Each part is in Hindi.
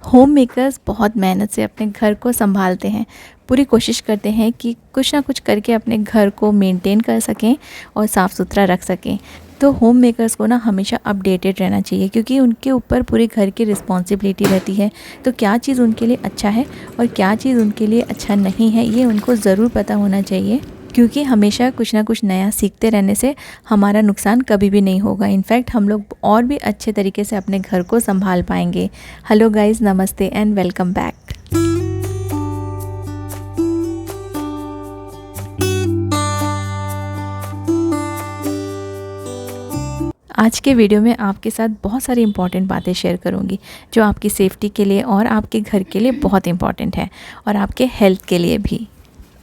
होम मेकर्स बहुत मेहनत से अपने घर को संभालते हैं। पूरी कोशिश करते हैं कि कुछ ना कुछ करके अपने घर को मेंटेन कर सकें और साफ़ सुथरा रख सकें। तो होम मेकर्स को ना हमेशा अपडेटेड रहना चाहिए, क्योंकि उनके ऊपर पूरे घर की रिस्पॉन्सिबिलिटी रहती है। तो क्या चीज़ उनके लिए अच्छा है और क्या चीज़ उनके लिए अच्छा नहीं है, ये उनको ज़रूर पता होना चाहिए। क्योंकि हमेशा कुछ ना कुछ नया सीखते रहने से हमारा नुकसान कभी भी नहीं होगा। इनफैक्ट हम लोग और भी अच्छे तरीके से अपने घर को संभाल पाएंगे। हेलो गाइस, नमस्ते एंड वेलकम बैक। आज के वीडियो में आपके साथ बहुत सारी इंपॉर्टेंट बातें शेयर करूंगी, जो आपकी सेफ्टी के लिए और आपके घर के लिए बहुत इंपॉर्टेंट है और आपके हेल्थ के लिए भी।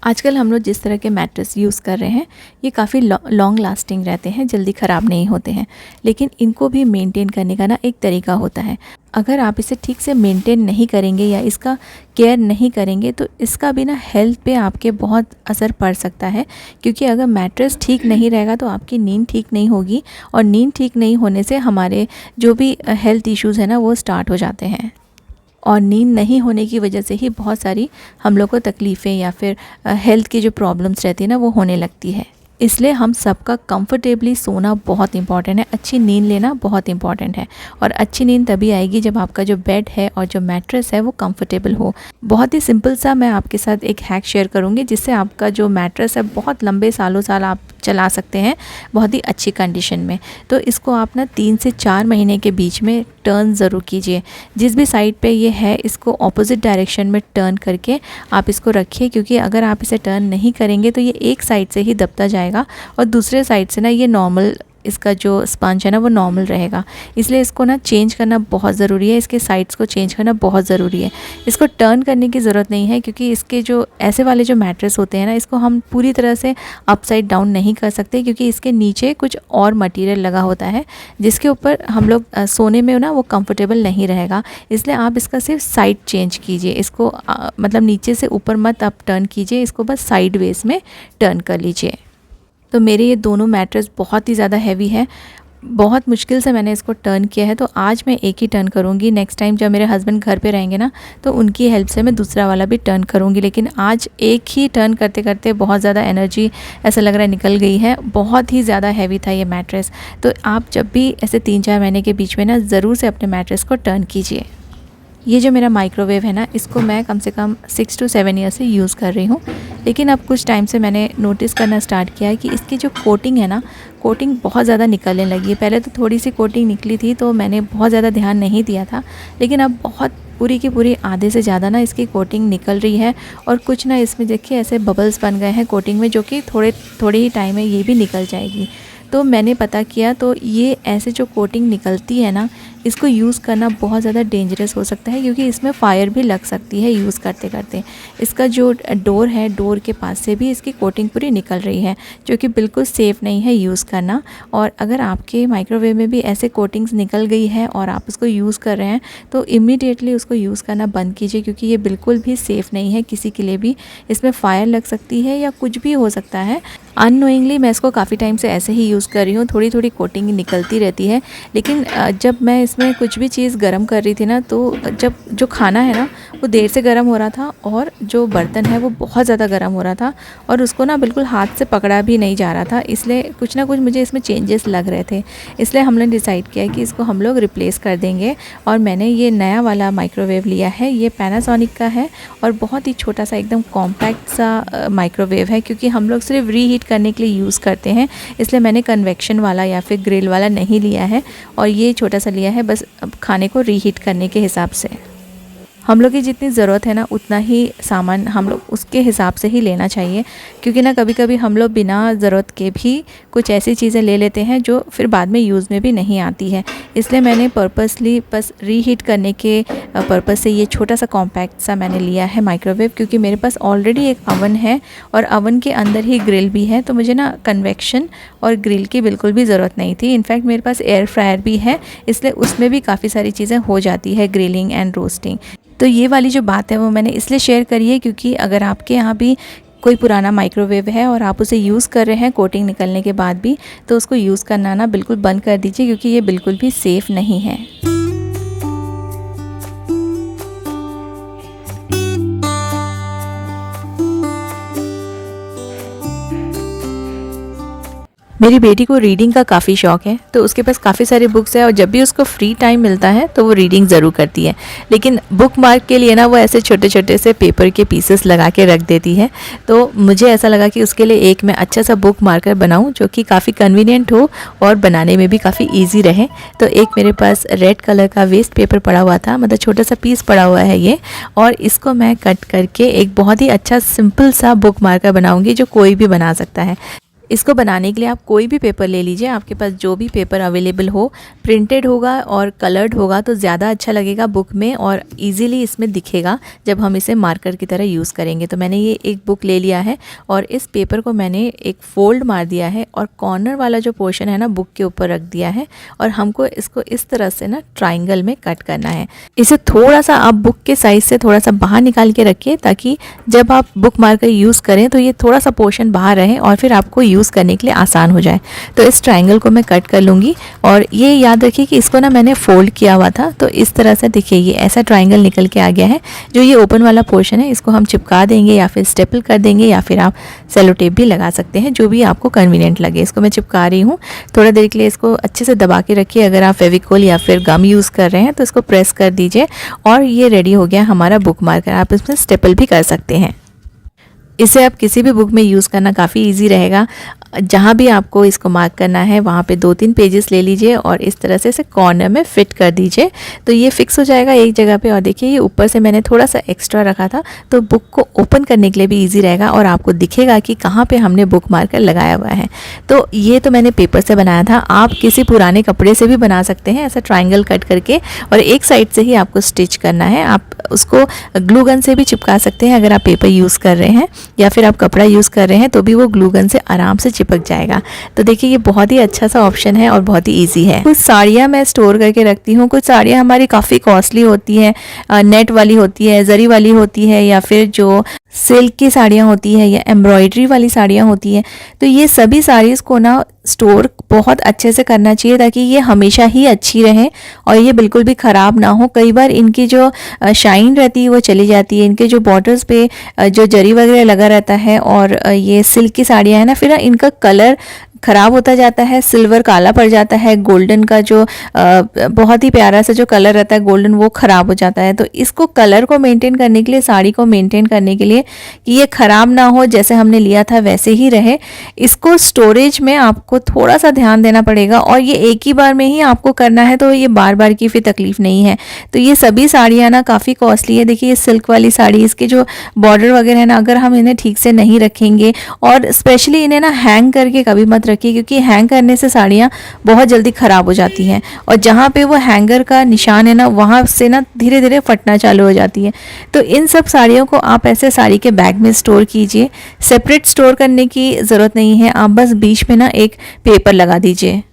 आजकल हम लोग जिस तरह के मैट्रेस यूज़ कर रहे हैं, ये काफ़ी लॉन्ग लास्टिंग रहते हैं, जल्दी ख़राब नहीं होते हैं। लेकिन इनको भी मेंटेन करने का ना एक तरीका होता है। अगर आप इसे ठीक से मेंटेन नहीं करेंगे या इसका केयर नहीं करेंगे, तो इसका भी ना हेल्थ पे आपके बहुत असर पड़ सकता है। क्योंकि अगर मैट्रेस ठीक नहीं रहेगा तो आपकी नींद ठीक नहीं होगी, और नींद ठीक नहीं होने से हमारे जो भी हेल्थ इश्यूज़ हैं ना, वो स्टार्ट हो जाते हैं। और नींद नहीं होने की वजह से ही बहुत सारी हम लोग को तकलीफ़ें या फिर हेल्थ की जो प्रॉब्लम्स रहती है ना, वो होने लगती है। इसलिए हम सबका कंफर्टेबली सोना बहुत इंपॉर्टेंट है। अच्छी नींद लेना बहुत इंपॉर्टेंट है। और अच्छी नींद तभी आएगी जब आपका जो बेड है और जो मैट्रेस है वो कंफर्टेबल हो। बहुत ही सिंपल सा मैं आपके साथ एक हैक शेयर करूँगी, जिससे आपका जो मैट्रेस है बहुत लंबे सालों साल आप चला सकते हैं, बहुत ही अच्छी कंडीशन में। तो इसको आप ना 3 से 4 महीने के बीच में टर्न ज़रूर कीजिए। जिस भी साइड पे ये है, इसको ऑपोजिट डायरेक्शन में टर्न करके आप इसको रखिए। क्योंकि अगर आप इसे टर्न नहीं करेंगे तो ये एक साइड से ही दबता जाएगा और दूसरे साइड से ना ये नॉर्मल, इसका जो स्पंज है ना वो नॉर्मल रहेगा। इसलिए इसको ना चेंज करना बहुत ज़रूरी है। इसके साइड्स को चेंज करना बहुत ज़रूरी है। इसको टर्न करने की ज़रूरत नहीं है, क्योंकि इसके जो ऐसे वाले जो मैट्रेस होते हैं ना, इसको हम पूरी तरह से अपसाइड डाउन नहीं कर सकते, क्योंकि इसके नीचे कुछ और मटेरियल लगा होता है जिसके ऊपर हम लोग सोने में ना वो कंफर्टेबल नहीं रहेगा। इसलिए आप इसका सिर्फ साइड चेंज कीजिए। इसको मतलब नीचे से ऊपर मत आप टर्न कीजिए, इसको बस साइड वेज में टर्न कर लीजिए। तो मेरे ये दोनों मैट्रेस बहुत ही ज़्यादा हैवी है। बहुत मुश्किल से मैंने इसको टर्न किया है, तो आज मैं एक ही टर्न करूँगी। नेक्स्ट टाइम जब मेरे हस्बैंड घर पे रहेंगे ना, तो उनकी हेल्प से मैं दूसरा वाला भी टर्न करूँगी। लेकिन आज एक ही टर्न करते करते बहुत ज़्यादा एनर्जी ऐसा लग रहा है निकल गई है। बहुत ही ज़्यादा हैवी था ये मैट्रेस। तो आप जब भी ऐसे 3-4 महीने के बीच में ना ज़रूर से अपने मैट्रेस को टर्न कीजिए। ये जो मेरा माइक्रोवेव है ना, इसको मैं कम से कम 6 to 7 ईयर से यूज़ कर रही हूँ। लेकिन अब कुछ टाइम से मैंने नोटिस करना स्टार्ट किया है कि इसकी जो कोटिंग है ना, कोटिंग बहुत ज़्यादा निकलने लगी है। पहले तो थोड़ी सी कोटिंग निकली थी, तो मैंने बहुत ज़्यादा ध्यान नहीं दिया था। लेकिन अब बहुत पूरी की पूरी आधे से ज़्यादा ना इसकी कोटिंग निकल रही है। और कुछ ना इसमें देखिए ऐसे बबल्स बन गए हैं कोटिंग में, जो कि थोड़े ही टाइम में ये भी निकल जाएगी। तो मैंने पता किया, तो ये ऐसे जो कोटिंग निकलती है ना, इसको यूज़ करना बहुत ज़्यादा डेंजरस हो सकता है, क्योंकि इसमें फ़ायर भी लग सकती है यूज़ करते करते। इसका जो डोर है, डोर के पास से भी इसकी कोटिंग पूरी निकल रही है, जो कि बिल्कुल सेफ़ नहीं है यूज़ करना। और अगर आपके माइक्रोवेव में भी ऐसे कोटिंग्स निकल गई है और आप उसको यूज़ कर रहे हैं, तो इमीडिएटली उसको यूज़ करना बंद कीजिए, क्योंकि ये बिल्कुल भी सेफ़ नहीं है किसी के लिए भी। इसमें फ़ायर लग सकती है या कुछ भी हो सकता है। अननोइंगली मैं इसको काफ़ी टाइम से ऐसे ही यूज़ कर रही हूँ। थोड़ी थोड़ी कोटिंग निकलती रहती है। लेकिन जब मैं इसमें कुछ भी चीज़ गर्म कर रही थी ना, तो जब जो खाना है ना वो देर से गर्म हो रहा था, और जो बर्तन है वो बहुत ज़्यादा गर्म हो रहा था, और उसको ना बिल्कुल हाथ से पकड़ा भी नहीं जा रहा था। इसलिए कुछ ना कुछ मुझे इसमें चेंजेस लग रहे थे। इसलिए हमने डिसाइड किया कि इसको हम लोग रिप्लेस कर देंगे। और मैंने ये नया वाला माइक्रोवेव लिया है। ये पैनासोनिक का है और बहुत ही छोटा सा एकदम कॉम्पैक्ट सा माइक्रोवेव है, क्योंकि हम लोग सिर्फ रीहीट करने के लिए यूज़ करते हैं। इसलिए मैंने कन्वेक्शन वाला या फिर ग्रिल वाला नहीं लिया है, और ये छोटा सा लिया है बस खाने को रीहीट करने के हिसाब से। हम लोग की जितनी ज़रूरत है ना, उतना ही सामान हम लोग उसके हिसाब से ही लेना चाहिए। क्योंकि ना कभी कभी हम लोग बिना ज़रूरत के भी कुछ ऐसी चीज़ें ले लेते हैं जो फिर बाद में यूज़ में भी नहीं आती है। इसलिए मैंने पर्पसली बस रीहीट करने के पर्पस से ये छोटा सा कॉम्पैक्ट सा मैंने लिया है माइक्रोवेव। क्योंकि मेरे पास ऑलरेडी एक अवन है और अवन के अंदर ही ग्रिल भी है, तो मुझे ना कन्वेक्शन और ग्रिल की बिल्कुल भी ज़रूरत नहीं थी। इनफैक्ट मेरे पास एयर फ्रायर भी है, इसलिए उसमें भी काफ़ी सारी चीज़ें हो जाती है, ग्रिलिंग एंड रोस्टिंग। तो ये वाली जो बात है वो मैंने इसलिए शेयर करी है, क्योंकि अगर आपके यहाँ भी कोई पुराना माइक्रोवेव है और आप उसे यूज़ कर रहे हैं कोटिंग निकलने के बाद भी, तो उसको यूज़ करना ना बिल्कुल बंद कर दीजिए, क्योंकि ये बिल्कुल भी सेफ़ नहीं है। मेरी बेटी को रीडिंग का काफ़ी शौक है, तो उसके पास काफ़ी सारी बुक्स है और जब भी उसको फ्री टाइम मिलता है तो वो रीडिंग ज़रूर करती है। लेकिन बुक मार्क के लिए ना वो ऐसे छोटे छोटे से पेपर के पीसेस लगा के रख देती है। तो मुझे ऐसा लगा कि उसके लिए एक मैं अच्छा सा बुक मार्कर बनाऊं जो कि काफ़ी कन्वीनियंट हो और बनाने में भी काफ़ी ईजी रहे। तो एक मेरे पास रेड कलर का वेस्ट पेपर पड़ा हुआ था, मतलब छोटा सा पीस पड़ा हुआ है ये, और इसको मैं कट करके एक बहुत ही अच्छा सिंपल सा बुक मार्कर बनाऊँगी जो कोई भी बना सकता है। इसको बनाने के लिए आप कोई भी पेपर ले लीजिए, आपके पास जो भी पेपर अवेलेबल हो। प्रिंटेड होगा और कलर्ड होगा तो ज़्यादा अच्छा लगेगा बुक में और इजीली इसमें दिखेगा जब हम इसे मार्कर की तरह यूज़ करेंगे। तो मैंने ये एक बुक ले लिया है और इस पेपर को मैंने एक फ़ोल्ड मार दिया है और कॉर्नर वाला जो पोर्शन है ना बुक के ऊपर रख दिया है और हमको इसको इस तरह से ना ट्राइंगल में कट करना है। इसे थोड़ा सा आप बुक के साइज़ से थोड़ा सा बाहर निकाल के रखिए ताकि जब आप बुक मार्कर यूज़ करें तो ये थोड़ा सा पोर्शन बाहर रहे और फिर आपको यूज़ करने के लिए आसान हो जाए। तो इस ट्रायंगल को मैं कट कर लूँगी और ये याद रखिए कि इसको ना मैंने फोल्ड किया हुआ था, तो इस तरह से देखिए ये ऐसा ट्रायंगल निकल के आ गया है। जो ये ओपन वाला पोर्शन है इसको हम चिपका देंगे या फिर स्टेपल कर देंगे या फिर आप सेलो टेप भी लगा सकते हैं, जो भी आपको कन्वीनियंट लगे। इसको मैं चिपका रही हूँ। थोड़ा देर के लिए इसको अच्छे से दबा के रखिए। अगर आप फेविकोल या फिर गम यूज़ कर रहे हैं तो इसको प्रेस कर दीजिए और ये रेडी हो गया हमारा बुक मार्कर। आप इसमें स्टेपल भी कर सकते हैं। इसे आप किसी भी बुक में यूज़ करना काफ़ी इजी रहेगा। जहाँ भी आपको इसको मार्क करना है वहाँ पे 2-3 पेजेस ले लीजिए और इस तरह से इसे कॉर्नर में फिट कर दीजिए तो ये फिक्स हो जाएगा एक जगह पे। और देखिए ये ऊपर से मैंने थोड़ा सा एक्स्ट्रा रखा था तो बुक को ओपन करने के लिए भी इजी रहेगा और आपको दिखेगा कि कहाँ पे हमने बुक मार्कर लगाया हुआ है। तो ये तो मैंने पेपर से बनाया था, आप किसी पुराने कपड़े से भी बना सकते हैं ऐसा ट्राइंगल कट करके, और एक साइड से ही आपको स्टिच करना है। आप उसको ग्लू गन से भी चिपका सकते हैं अगर आप पेपर यूज़ कर रहे हैं, या फिर आप कपड़ा यूज़ कर रहे हैं तो भी वो ग्लू गन से आराम से चिपक जाएगा। तो देखिए ये बहुत ही अच्छा सा ऑप्शन है और बहुत ही इजी है। कुछ साड़ियाँ मैं स्टोर करके रखती हूँ। कुछ साड़ियाँ हमारी काफ़ी कॉस्टली होती है, नेट वाली होती है, जरी वाली होती है, या फिर जो सिल्क की साड़ियाँ होती है या एम्ब्रॉयडरी वाली साड़ियाँ होती हैं। तो ये सभी साड़ीज़ को ना स्टोर बहुत अच्छे से करना चाहिए ताकि ये हमेशा ही अच्छी रहें और ये बिल्कुल भी ख़राब ना हो। कई बार इनकी जो शाइन रहती है वो चली जाती है, इनके जो बॉर्डर्स पे जो जरी वगैरह लगा रहता है, और ये सिल्क की साड़ियाँ हैं ना, फिर इनका कलर ख़राब होता जाता है, सिल्वर काला पड़ जाता है, गोल्डन का जो बहुत ही प्यारा सा जो कलर रहता है गोल्डन, वो ख़राब हो जाता है। तो इसको कलर को मेंटेन करने के लिए, साड़ी को मेंटेन करने के लिए कि ये ख़राब ना हो, जैसे हमने लिया था वैसे ही रहे, इसको स्टोरेज में आपको थोड़ा सा ध्यान देना पड़ेगा। और ये एक ही बार में ही आपको करना है तो ये बार बार की फिर तकलीफ़ नहीं है। तो ये सभी साड़ियाँ ना काफ़ी कॉस्टली है। देखिए ये सिल्क वाली साड़ी, इसके जो बॉर्डर वगैरह है ना, अगर हम इन्हें ठीक से नहीं रखेंगे और स्पेशली इन्हें ना हैंग करके कभी मत रखिए, क्योंकि हैंग करने से साड़ियाँ बहुत जल्दी ख़राब हो जाती हैं और जहाँ पे वो हैंगर का निशान है ना, वहाँ से ना धीरे धीरे फटना चालू हो जाती है। तो इन सब साड़ियों को आप ऐसे साड़ी के बैग में स्टोर कीजिए। सेपरेट स्टोर करने की ज़रूरत नहीं है, आप बस बीच में ना एक पेपर लगा दीजिए।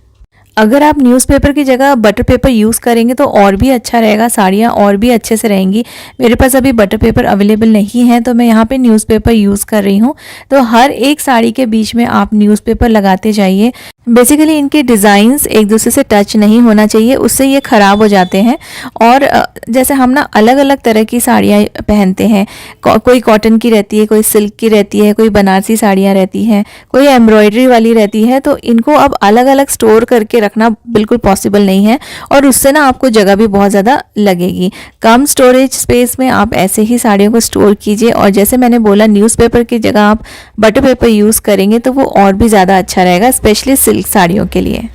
अगर आप न्यूज़पेपर की जगह बटर पेपर यूज़ करेंगे तो और भी अच्छा रहेगा, साड़ियाँ और भी अच्छे से रहेंगी। मेरे पास अभी बटर पेपर अवेलेबल नहीं है तो मैं यहाँ पे न्यूज़पेपर यूज़ कर रही हूँ। तो हर एक साड़ी के बीच में आप न्यूज़पेपर लगाते जाइए। बेसिकली इनके डिज़ाइंस एक दूसरे से टच नहीं होना चाहिए, उससे ये ख़राब हो जाते हैं। और जैसे हम ना अलग अलग तरह की साड़ियाँ पहनते हैं, कोई कॉटन की रहती है, कोई सिल्क की रहती है, कोई बनारसी साड़ियाँ रहती हैं, कोई एम्ब्रॉयडरी वाली रहती है। तो इनको अब अलग अलग स्टोर करके रखना बिल्कुल पॉसिबल नहीं है और उससे ना आपको जगह भी बहुत ज़्यादा लगेगी। कम स्टोरेज स्पेस में आप ऐसे ही साड़ियों को स्टोर कीजिए। और जैसे मैंने बोला, न्यूज़पेपर की जगह आप बटर पेपर यूज़ करेंगे तो वो और भी ज़्यादा अच्छा रहेगा, स्पेशली सिल्क साड़ियों के लिए।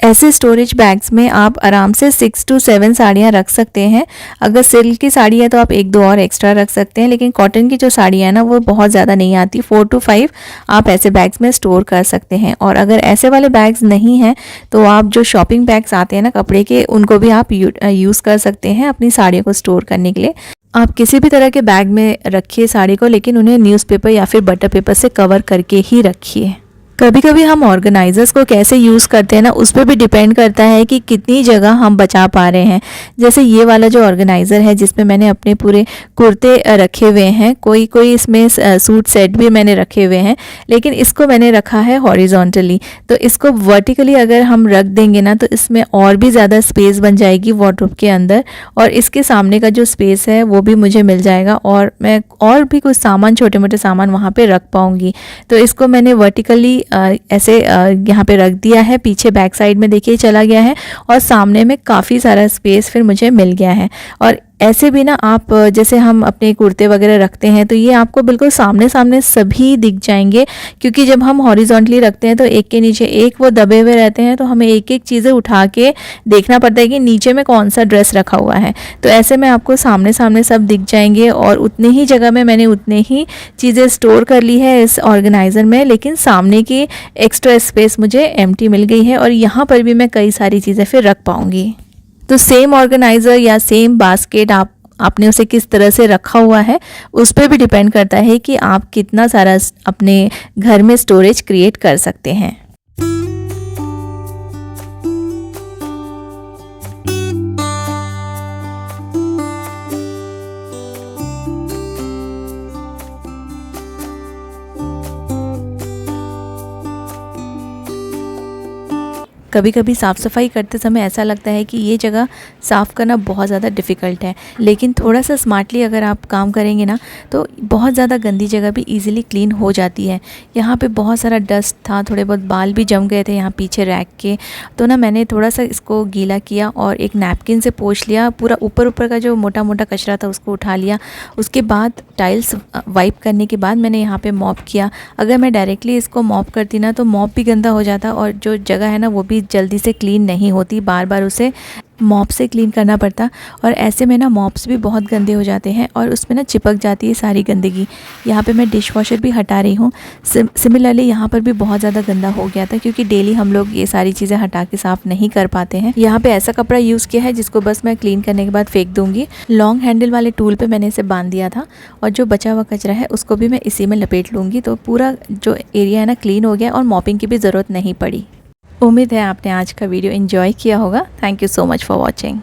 ऐसे स्टोरेज बैग्स में आप आराम से 6 to 7 साड़ियाँ रख सकते हैं। अगर सिल्क की साड़ी है तो आप 1-2 और एक्स्ट्रा रख सकते हैं, लेकिन कॉटन की जो साड़ियाँ हैं ना वो बहुत ज़्यादा नहीं आती। 4 to 5 आप ऐसे बैग्स में स्टोर कर सकते हैं। और अगर ऐसे वाले बैग्स नहीं हैं तो आप जो शॉपिंग बैग्स आते हैं ना कपड़े के, उनको भी आप यूज़ कर सकते हैं अपनी साड़ियों को स्टोर करने के लिए। आप किसी भी तरह के बैग में रखिए साड़ी को, लेकिन उन्हें न्यूज़पेपर या फिर बटर पेपर से कवर करके ही रखिए। कभी कभी हम ऑर्गेनाइजर्स को कैसे यूज़ करते हैं ना, उस पर भी डिपेंड करता है कि कितनी जगह हम बचा पा रहे हैं। जैसे ये वाला जो ऑर्गेनाइज़र है जिसमें मैंने अपने पूरे कुर्ते रखे हुए हैं, कोई कोई इसमें सूट सेट भी मैंने रखे हुए हैं, लेकिन इसको मैंने रखा है हॉरिजॉन्टली। तो इसको वर्टिकली अगर हम रख देंगे ना तो इसमें और भी ज़्यादा स्पेस बन जाएगी वार्डरोब के अंदर, और इसके सामने का जो स्पेस है वो भी मुझे मिल जाएगा और मैं और भी कुछ सामान, छोटे मोटे सामान वहाँ पे रख पाऊँगी। तो इसको मैंने वर्टिकली ऐसे यहाँ पे रख दिया है, पीछे बैक साइड में देखिए चला गया है और सामने में काफ़ी सारा स्पेस फिर मुझे मिल गया है। और ऐसे भी ना आप जैसे हम अपने कुर्ते वगैरह रखते हैं तो ये आपको बिल्कुल सामने सामने सभी दिख जाएंगे, क्योंकि जब हम हॉरिजॉन्टली रखते हैं तो एक के नीचे एक वो दबे हुए रहते हैं, तो हमें एक एक चीज़ें उठा के देखना पड़ता है कि नीचे में कौन सा ड्रेस रखा हुआ है। तो ऐसे में आपको सामने सामने सब दिख जाएंगे और उतने ही जगह में मैंने उतने ही चीज़ें स्टोर कर ली है इस ऑर्गेनाइज़र में, लेकिन सामने की एक्स्ट्रा स्पेस मुझे एम्प्टी मिल गई है और यहाँ पर भी मैं कई सारी चीज़ें फिर रख पाऊँगी। तो सेम ऑर्गेनाइज़र या सेम बास्केट आपने उसे किस तरह से रखा हुआ है उस पर भी डिपेंड करता है कि आप कितना सारा अपने घर में स्टोरेज क्रिएट कर सकते हैं। कभी कभी साफ़ सफाई करते समय ऐसा लगता है कि ये जगह साफ़ करना बहुत ज़्यादा डिफ़िकल्ट है, लेकिन थोड़ा सा स्मार्टली अगर आप काम करेंगे ना तो बहुत ज़्यादा गंदी जगह भी इजीली क्लीन हो जाती है। यहाँ पे बहुत सारा डस्ट था, थोड़े बहुत बाल भी जम गए थे यहाँ पीछे रैक के, तो ना मैंने थोड़ा सा इसको गीला किया और एक नैपकिन से पोंछ लिया, पूरा ऊपर का जो मोटा मोटा कचरा था उसको उठा लिया। उसके बाद टाइल्स वाइप करने के बाद मैंने यहाँ पे मॉप किया। अगर मैं डायरेक्टली इसको मॉप करती ना तो मॉप भी गंदा हो जाता और जो जगह है ना वो भी जल्दी से क्लीन नहीं होती, बार बार उसे मॉप से क्लीन करना पड़ता और ऐसे में ना मॉप्स भी बहुत गंदे हो जाते हैं और उसमें ना चिपक जाती है सारी गंदगी। यहाँ पे मैं डिश वॉशर भी हटा रही हूँ। सिमिलरली यहाँ पर भी बहुत ज़्यादा गंदा हो गया था, क्योंकि डेली हम लोग ये सारी चीज़ें हटा के साफ़ नहीं कर पाते हैं। यहाँ पे ऐसा कपड़ा यूज़ किया है जिसको बस मैं क्लीन करने के बाद फेंक दूँगी। लॉन्ग हैंडल वाले टूल पर मैंने इसे बांध दिया था और जो बचा हुआ कचरा है उसको भी मैं इसी में लपेट लूँगी। तो पूरा जो एरिया है ना क्लीन हो गया और मॉपिंग की भी ज़रूरत नहीं पड़ी। उम्मीद है आपने आज का वीडियो एंजॉय किया होगा। Thank you so much for watching.